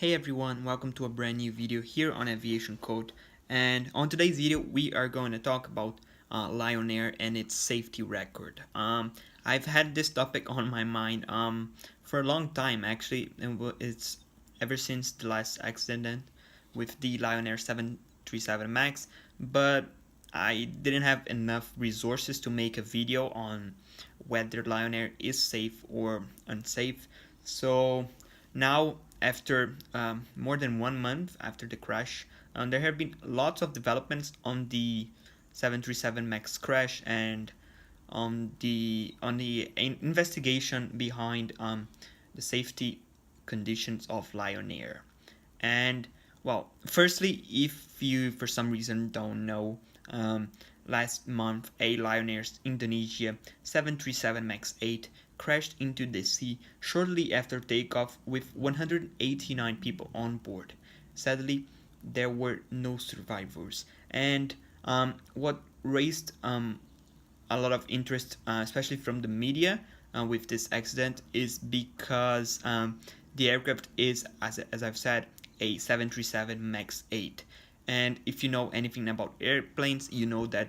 Hey everyone, welcome to a brand new video here on Aviation Code. And on today's video we are going to talk about Lion Air and its safety record. I've had this topic on my mind for a long time actually, and it's ever since the last accident with the Lion Air 737 MAX, but I didn't have enough resources to make a video on whether Lion Air is safe or unsafe. So now, after more than 1 month after the crash, there have been lots of developments on the 737 MAX crash and on the investigation behind the safety conditions of Lion Air. And well, firstly, if you for some reason don't know, last month a Lion Air's Indonesia 737 MAX 8 crashed into the sea shortly after takeoff with 189 people on board. Sadly, there were no survivors, and what raised a lot of interest, especially from the media, with this accident is because the aircraft is, as I've said, a 737 MAX 8. And if you know anything about airplanes, you know that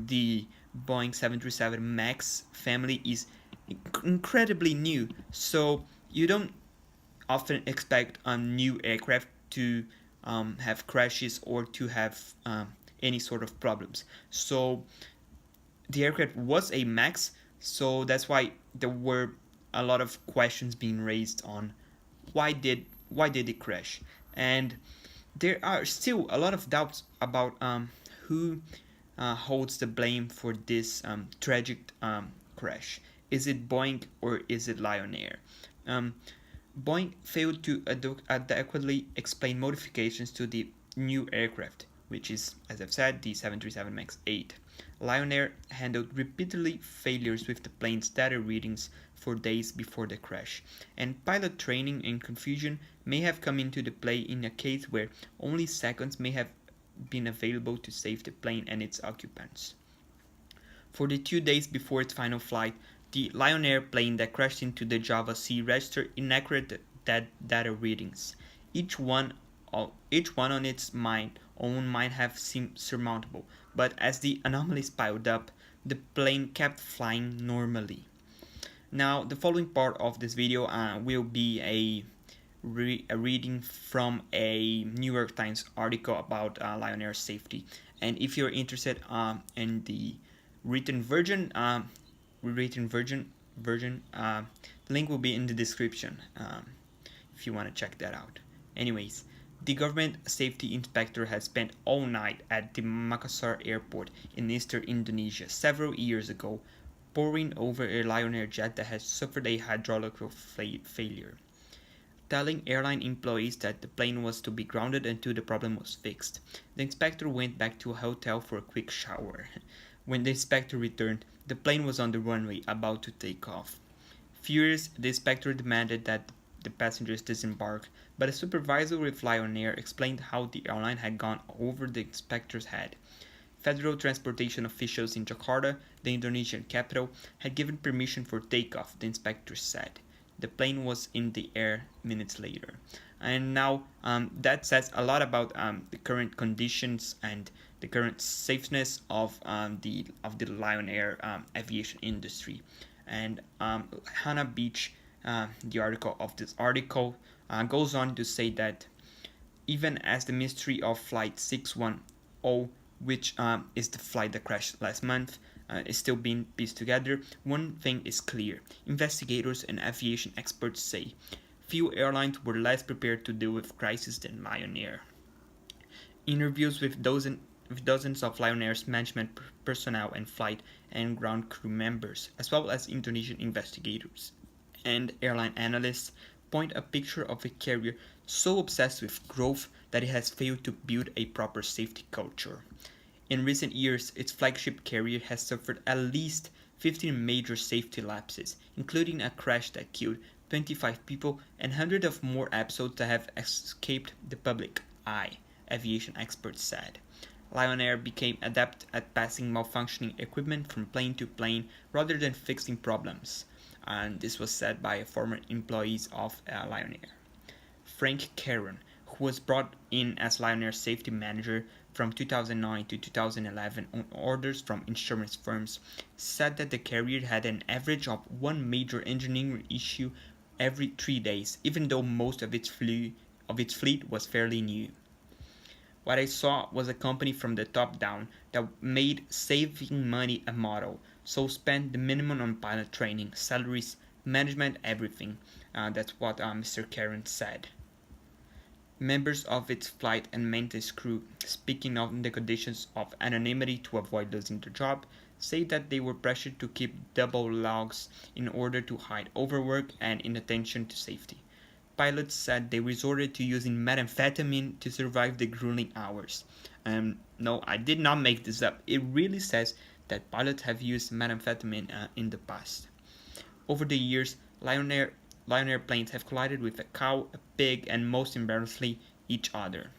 the Boeing 737 MAX family is incredibly new, so you don't often expect new aircraft to have crashes or to have any sort of problems. So the aircraft was a MAX, so that's why there were a lot of questions being raised on why did it crash, and there are still a lot of doubts about who holds the blame for this tragic crash. Is it Boeing or is it Lion Air? Boeing failed to adequately explain modifications to the new aircraft, which is, as I've said, the 737 MAX 8. Lion Air handled repeatedly failures with the plane's data readings for days before the crash, and pilot training and confusion may have come into the play in a case where only seconds may have been available to save the plane and its occupants. For the 2 days before its final flight, the Lion Air plane that crashed into the Java Sea registered inaccurate data readings. Each one on its own might have seemed surmountable, but as the anomalies piled up, the plane kept flying normally. Now, the following part of this video will be a reading from a New York Times article about Lion Air safety. And if you're interested in the written version, the link will be in the description if you want to check that out. Anyways, the government safety inspector had spent all night at the Makassar airport in eastern Indonesia several years ago, poring over a Lion Air jet that had suffered a hydraulic failure, telling airline employees that the plane was to be grounded until the problem was fixed. The inspector went back to a hotel for a quick shower. When the inspector returned, the plane was on the runway, about to take off. Furious, the inspector demanded that the passengers disembark, but a supervisor with Lion Air explained how the airline had gone over the inspector's head. Federal transportation officials in Jakarta, the Indonesian capital, had given permission for takeoff, the inspector said. The plane was in the air minutes later. And now that says a lot about the current conditions and the current safeness of the Lion Air aviation industry. And Hannah Beach, the article of this article, goes on to say that even as the mystery of Flight 610, which is the flight that crashed last month, is still being pieced together, one thing is clear. Investigators and aviation experts say few airlines were less prepared to deal with crisis than Lion Air. Interviews with dozens of Lion Air's management personnel and flight and ground crew members, as well as Indonesian investigators and airline analysts, point a picture of a carrier so obsessed with growth that it has failed to build a proper safety culture. In recent years, its flagship carrier has suffered at least 15 major safety lapses, including a crash that killed 25 people and hundreds of more episodes that have escaped the public eye, aviation experts said. Lion Air became adept at passing malfunctioning equipment from plane to plane rather than fixing problems, and this was said by former employees of Lion Air. Frank Karen, who was brought in as Lion Air safety manager from 2009 to 2011 on orders from insurance firms, said that the carrier had an average of one major engineering issue every 3 days, even though most of its fleet was fairly new. What I saw was a company from the top down that made saving money a motto, so spent the minimum on pilot training, salaries, management, everything. That's what Mr. Karen said. Members of its flight and maintenance crew, speaking of the conditions of anonymity to avoid losing their job, say that they were pressured to keep double logs in order to hide overwork and inattention to safety. Pilots said they resorted to using methamphetamine to survive the grueling hours. No, I did not make this up. It really says that pilots have used methamphetamine in the past. Over the years, Lion Air planes have collided with a cow, a pig, and most embarrassingly, each other.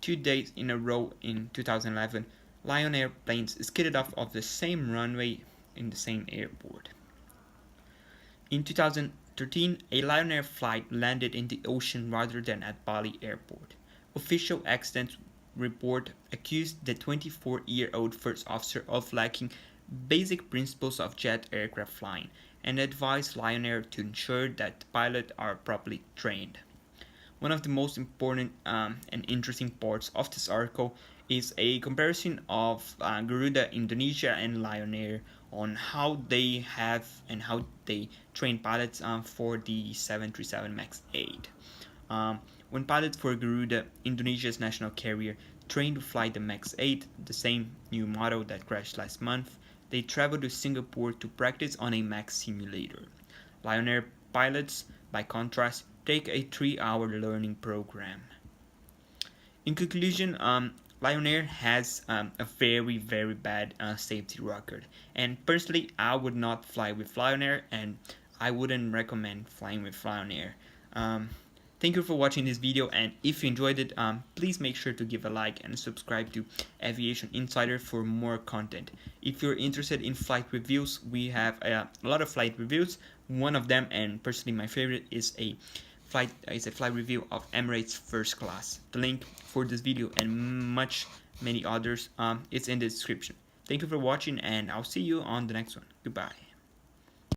2 days in a row in 2011, Lion Air planes skidded off of the same runway in the same airport. In 2013, a Lion Air flight landed in the ocean rather than at Bali Airport. Official accident report accused the 24-year-old first officer of lacking basic principles of jet aircraft flying and advised Lion Air to ensure that pilots are properly trained. One of the most important and interesting parts of this article is a comparison of Garuda Indonesia and Lion Air on how they have and how they train pilots for the 737 MAX 8. When pilots for Garuda, Indonesia's national carrier, trained to fly the MAX 8, the same new model that crashed last month, they traveled to Singapore to practice on a MAX simulator. Lion Air pilots, by contrast, take a 3-hour learning program. In conclusion, Lion Air has a very, very bad safety record, and personally I would not fly with Lion Air, and I wouldn't recommend flying with Lion Air. Thank you for watching this video, and if you enjoyed it, please make sure to give a like and subscribe to Aviation Insider for more content. If you're interested in flight reviews, we have a lot of flight reviews. One of them, and personally my favorite, is a flight review of Emirates first class. The link for this video and many others is in the description. Thank you for watching, and I'll see you on the next one. Goodbye.